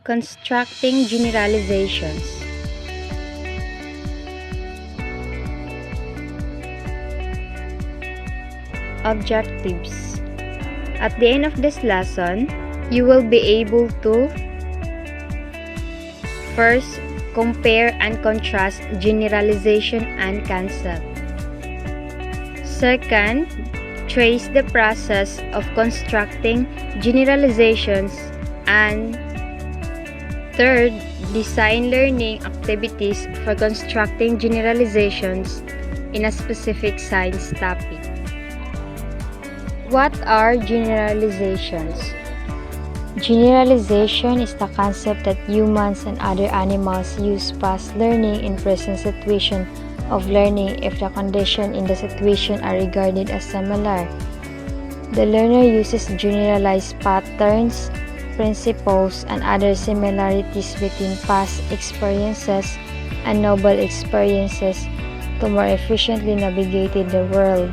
Constructing generalizations. Objectives. At the end of this lesson, you will be able to first, compare and contrast generalization and concept. Second, trace the process of constructing generalizations. And third, design learning activities for constructing generalizations in a specific science topic. What are generalizations? Generalization is the concept that humans and other animals use past learning in present situation of learning if the conditions in the situation are regarded as similar. The learner uses generalized patterns, principles, and other similarities between past experiences and novel experiences to more efficiently navigate the world.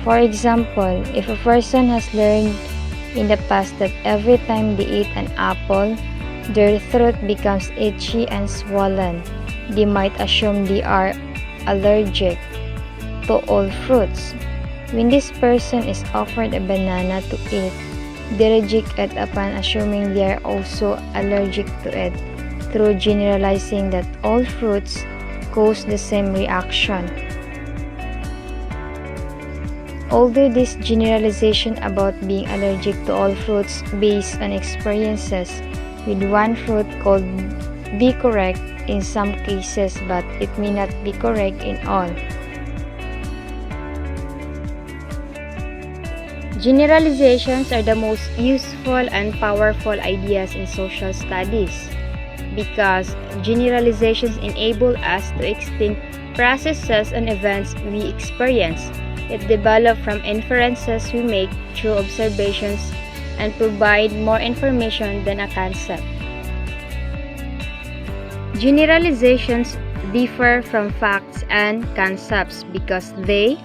For example, if a person has learned in the past that every time they eat an apple, their throat becomes itchy and swollen, they might assume they are allergic to all fruits. When this person is offered a banana to eat, they reject it upon assuming they are also allergic to it, through generalizing that all fruits cause the same reaction. Although this generalization about being allergic to all fruits based on experiences with one fruit could be correct in some cases, but it may not be correct in all. Generalizations are the most useful and powerful ideas in social studies because generalizations enable us to extend processes and events we experience. It develops from inferences we make through observations and provide more information than a concept. Generalizations differ from facts and concepts because they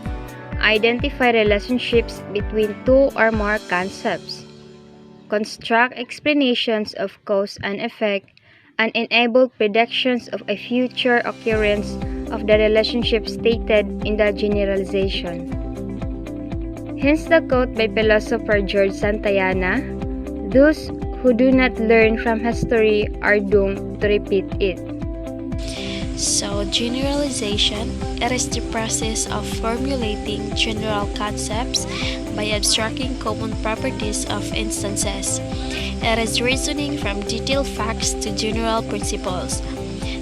identify relationships between two or more concepts, construct explanations of cause and effect, and enable predictions of a future occurrence of the relationship stated in the generalization. Hence the quote by philosopher George Santayana, "Those who do not learn from history are doomed to repeat it." So, generalization, it is the process of formulating general concepts by abstracting common properties of instances. It is reasoning from detailed facts to general principles.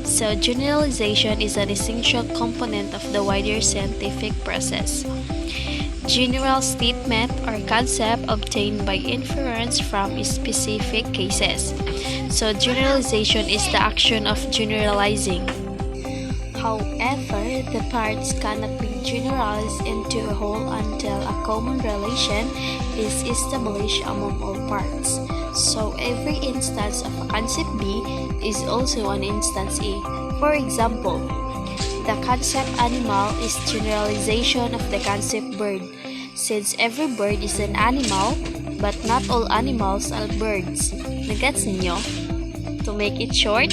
So, generalization is an essential component of the wider scientific process. General statement or concept obtained by inference from specific cases. So, generalization is the action of generalizing. However, the parts cannot be generalized into a whole until a common relation is established among all parts. So, every instance of a concept B is also an instance A. For example, the concept animal is generalization of the concept bird, since every bird is an animal, but not all animals are birds. Nagets ninyo? To make it short,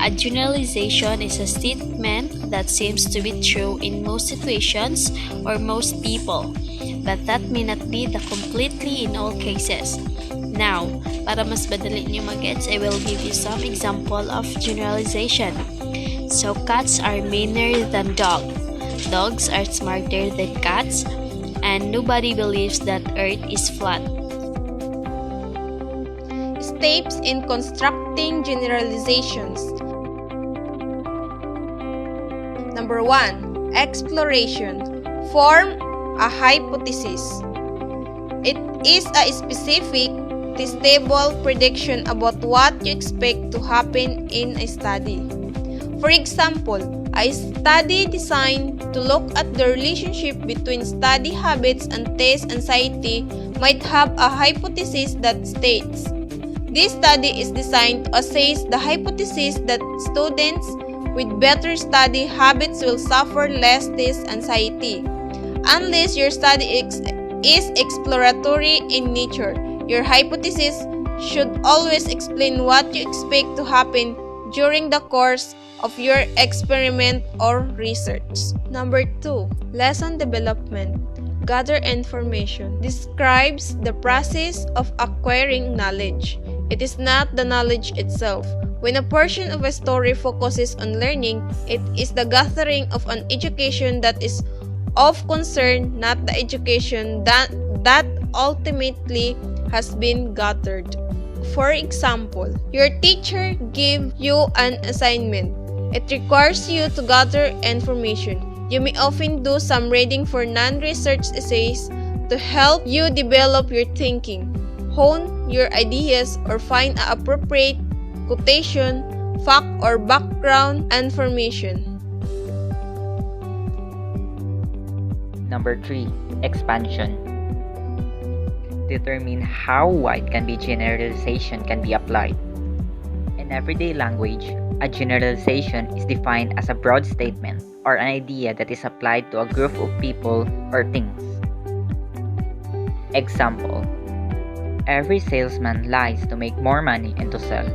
a generalization is a statement that seems to be true in most situations or most people, but that may not be the completely in all cases. Now, para mas madali niyo magets, I will give you some example of generalization. So, cats are meaner than dogs. Dogs are smarter than cats, and nobody believes that Earth is flat. Steps in constructing generalizations. Number 1. Exploration. Form a hypothesis. It is a specific, testable prediction about what you expect to happen in a study. For example, a study designed to look at the relationship between study habits and test anxiety might have a hypothesis that states, this study is designed to assess the hypothesis that students with better study habits will suffer less test anxiety. Unless your study is exploratory in nature. Your hypothesis should always explain what you expect to happen during the course of your experiment or research. Number 2. Lesson development. Gather information. Describes the process of acquiring knowledge. It is not the knowledge itself. When a portion of a story focuses on learning, it is the gathering of an education that is of concern, not the education that ultimately has been gathered. For example, your teacher gave you an assignment. It requires you to gather information. You may often do some reading for non-research essays to help you develop your thinking, hone your ideas, or find appropriate quotation, fact, or background information. Number 3. Expansion. Determine how wide generalization can be applied. In everyday language, a generalization is defined as a broad statement or an idea that is applied to a group of people or things. Example: every salesman lies to make more money and to sell.